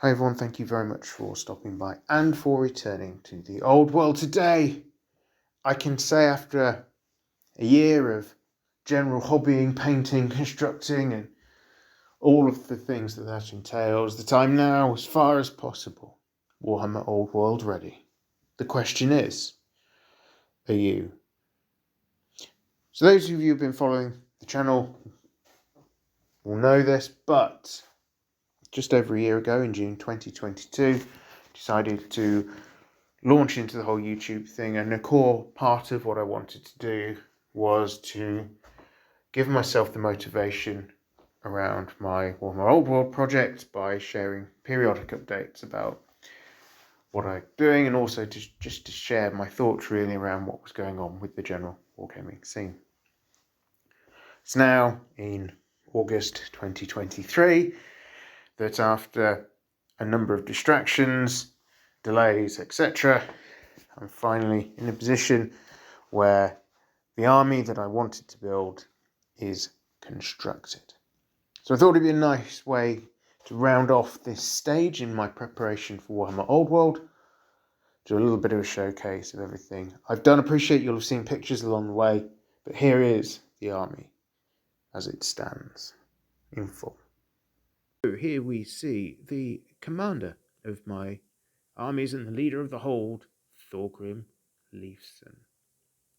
Hi everyone, thank you very much for stopping by and for returning to the old world today. I can say after a year of general hobbying, painting, constructing and all of the things that entails, that I'm now, as far as possible, Warhammer Old World ready. The question is, are you? So those of you who've been following the channel will know this, but just over a year ago in June 2022, decided to launch into the whole YouTube thing, and a core part of what I wanted to do was to give myself the motivation around my Warhammer Old World project by sharing periodic updates about what I'm doing, and also just to share my thoughts really around what was going on with the general wargaming scene. It's now in August 2023 that after a number of distractions, delays, etc., I'm finally in a position where the army that I wanted to build is constructed. So I thought it'd be a nice way to round off this stage in my preparation for Warhammer Old World, do a little bit of a showcase of everything I've done. Appreciate you'll have seen pictures along the way, but here is the army as it stands in full. So here we see the commander of my armies and the leader of the hold, Thorgrim Leifson.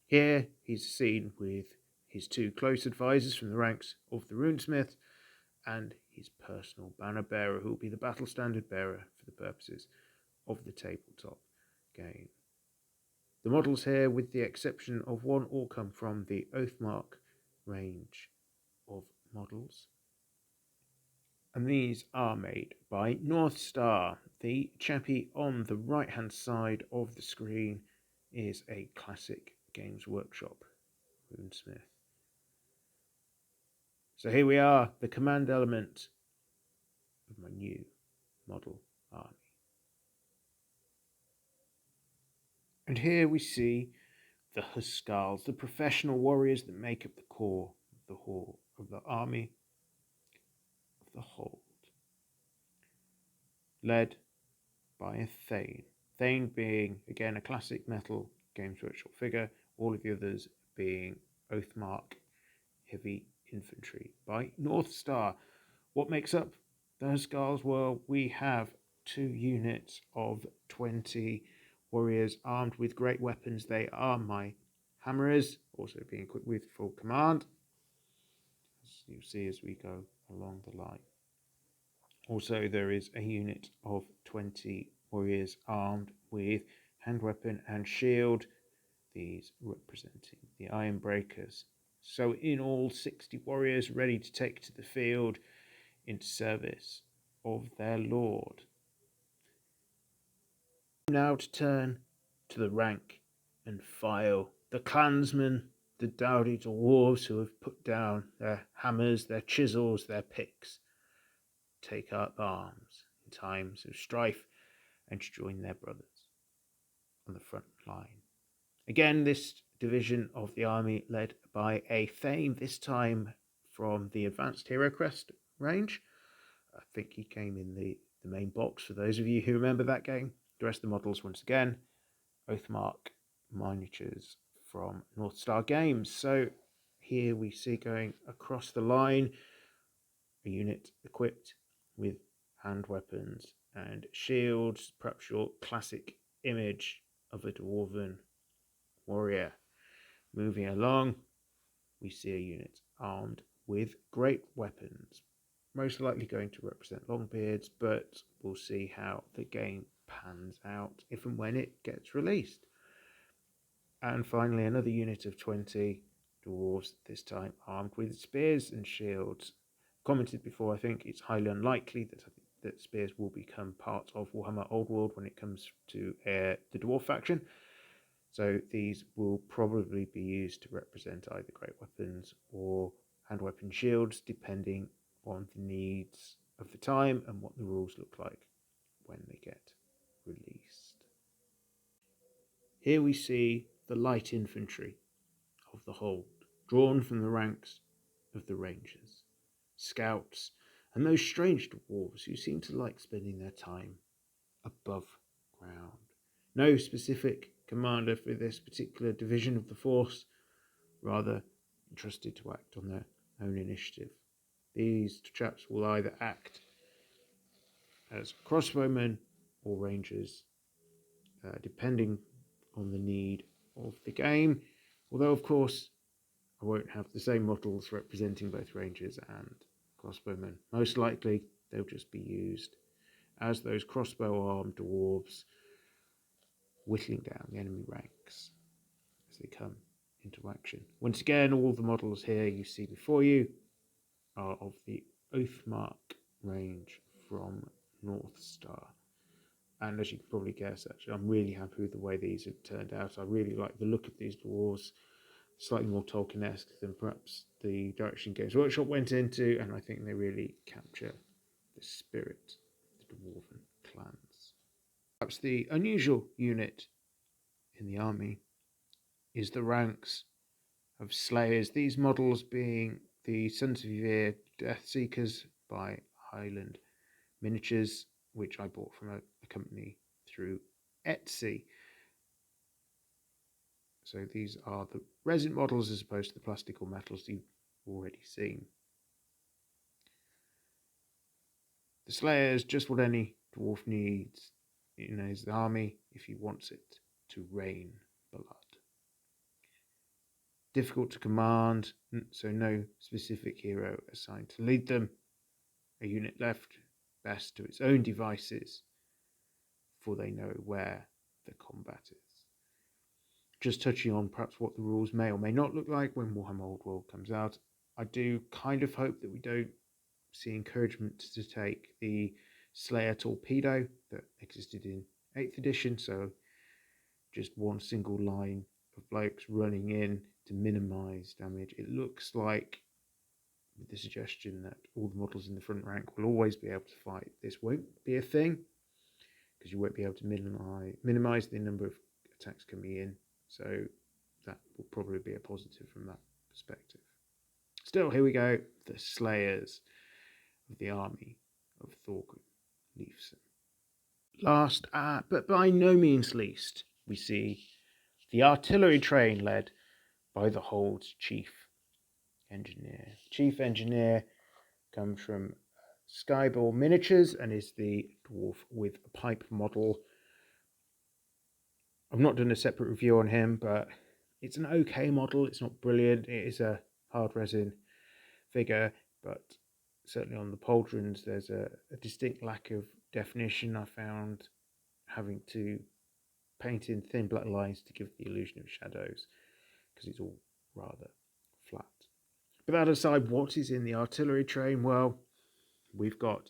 Here he's seen with his two close advisors from the ranks of the runesmith and his personal banner bearer, who will be the battle standard bearer for the purposes of the tabletop game. The models here, with the exception of one, all come from the Oathmark range of models. And these are made by North Star. The chappie on the right hand side of the screen is a classic Games Workshop runesmith. So here we are, the command element of my new model army. And here we see the Huskars, the professional warriors that make up the core of the army of the Hold, led by a Thane. Thane being, again, a classic metal Games Workshop figure, all of the others being Oathmark heavy infantry by North Star. What makes up the Huskars? Well, we have 2 units of 20 warriors armed with great weapons. They are my hammerers, also being equipped with full command, as you'll see as we go along the line. Also, there is a unit of 20 warriors armed with hand weapon and shield, these representing the Iron Breakers. So in all, 60 warriors ready to take to the field into service of their lord. Now to turn to the rank and file, the clansmen, the doughty dwarves who have put down their hammers, their chisels, their picks, take up arms in times of strife and to join their brothers on the front line. Again, this division of the army led by a Thane, this time from the Advanced Hero Crest range. I think he came in the main box for those of you who remember that game. The rest of the models, once again, Oathmark miniatures from North Star Games. So here we see going across the line a unit equipped with hand weapons and shields, perhaps your classic image of a dwarven warrior. Moving along, we see a unit armed with great weapons, most likely going to represent Longbeards, but we'll see how the game pans out if and when it gets released. And finally, another unit of 20 dwarves, this time armed with spears and shields. Commented before, I think it's highly unlikely that spears will become part of Warhammer Old World when it comes to the Dwarf faction. So these will probably be used to represent either great weapons or hand weapon shields, depending on the needs of the time and what the rules look like when they get released. Here we see the light infantry of the Hold, drawn from the ranks of the Rangers, scouts and those strange dwarves who seem to like spending their time above ground. No specific commander for this particular division of the force, rather entrusted to act on their own initiative. These chaps will either act as crossbowmen or rangers, depending on the need of the game, although of course I won't have the same models representing both rangers and crossbowmen. Most likely they'll just be used as those crossbow-armed dwarves, whittling down the enemy ranks as they come into action. Once again, all the models here you see before you are of the Oathmark range from North Star. And as you can probably guess, actually, I'm really happy with the way these have turned out. I really like the look of these dwarves, slightly more Tolkien-esque than perhaps the direction Games Workshop went into, and I think they really capture the spirit of the dwarven clans. Perhaps the unusual unit in the army is the ranks of Slayers, these models being the Sons of Ymir Death Seekers by Highland Miniatures, which I bought from a company through Etsy. So these are the resin models as opposed to the plastic or metals you've already seen. The Slayer is just what any dwarf needs in his army if he wants it to rain blood. Difficult to command, so no specific hero assigned to lead them. A unit left best to its own devices, for they know where the combat is. Just touching on perhaps what the rules may or may not look like when Warhammer Old World comes out, I do kind of hope that we don't see encouragement to take the Slayer torpedo that existed in 8th edition, so just one single line of blokes running in to minimise damage. It looks like, with the suggestion that all the models in the front rank will always be able to fight, this won't be a thing, because you won't be able to minimise the number of attacks coming in, so that will probably be a positive from that perspective. Still, here we go, the Slayers of the army of Thorgrim Leifson. Last, but by no means least, we see the artillery train led by the Hold's chief engineer. Chief engineer comes from Skyball Miniatures and is the dwarf with a pipe model. I've not done a separate review on him, but it's an okay model. It's not brilliant. It is a hard resin figure, but certainly on the pauldrons there's a distinct lack of definition. I found having to paint in thin black lines to give the illusion of shadows because it's all rather flat. But that aside, what is in the artillery train? Well, we've got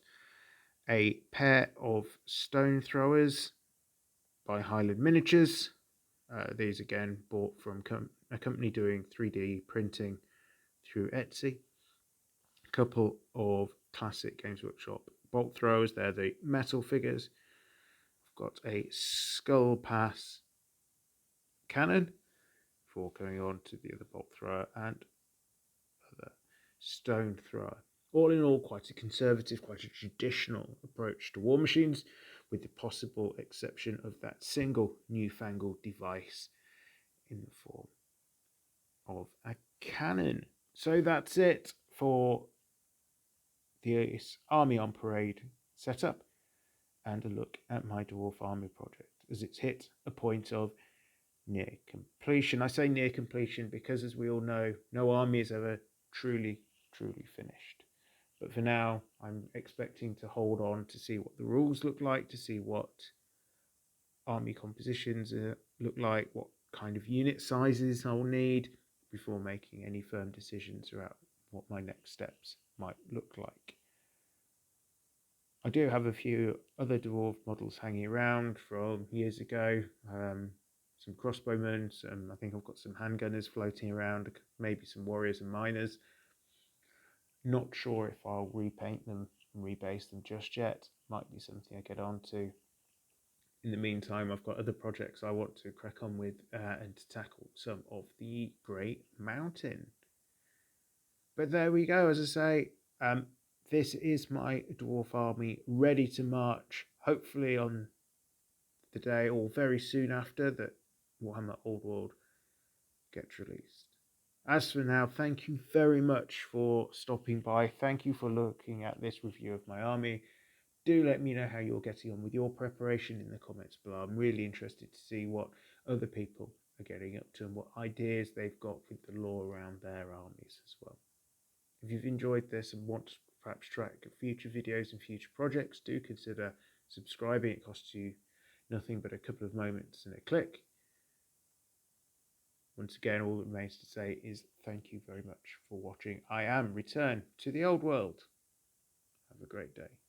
a pair of stone throwers by Highland Miniatures. These again bought from a company doing 3D printing through Etsy. A couple of classic Games Workshop bolt throwers. They're the metal figures. I've got a skull pass cannon before going on to the other bolt thrower and other stone thrower. All in all, quite a conservative, quite a traditional approach to war machines, with the possible exception of that single newfangled device in the form of a cannon. So that's it for this Army on Parade setup and a look at my Dwarf Army project as it's hit a point of near completion. I say near completion because, as we all know, no army is ever truly finished. But for now, I'm expecting to hold on to see what the rules look like, to see what army compositions look like, what kind of unit sizes I'll need before making any firm decisions about what my next steps might look like. I do have a few other dwarf models hanging around from years ago, some crossbowmen, I think I've got some handgunners floating around, maybe some warriors and miners. Not sure if I'll repaint them and rebase them just yet. Might be something I get on to. In the meantime, I've got other projects I want to crack on with and to tackle some of the Great Mountain. But there we go. As I say, this is my dwarf army ready to march, hopefully on the day or very soon after that Warhammer Old World gets released. As for now, thank you very much for stopping by. Thank you for looking at this review of my army. Do let me know how you're getting on with your preparation in the comments below. I'm really interested to see what other people are getting up to and what ideas they've got with the lore around their armies as well. If you've enjoyed this and want to perhaps track future videos and future projects, do consider subscribing. It costs you nothing but a couple of moments and a click. Once again, all that remains to say is thank you very much for watching. I am Return to the Old World. Have a great day.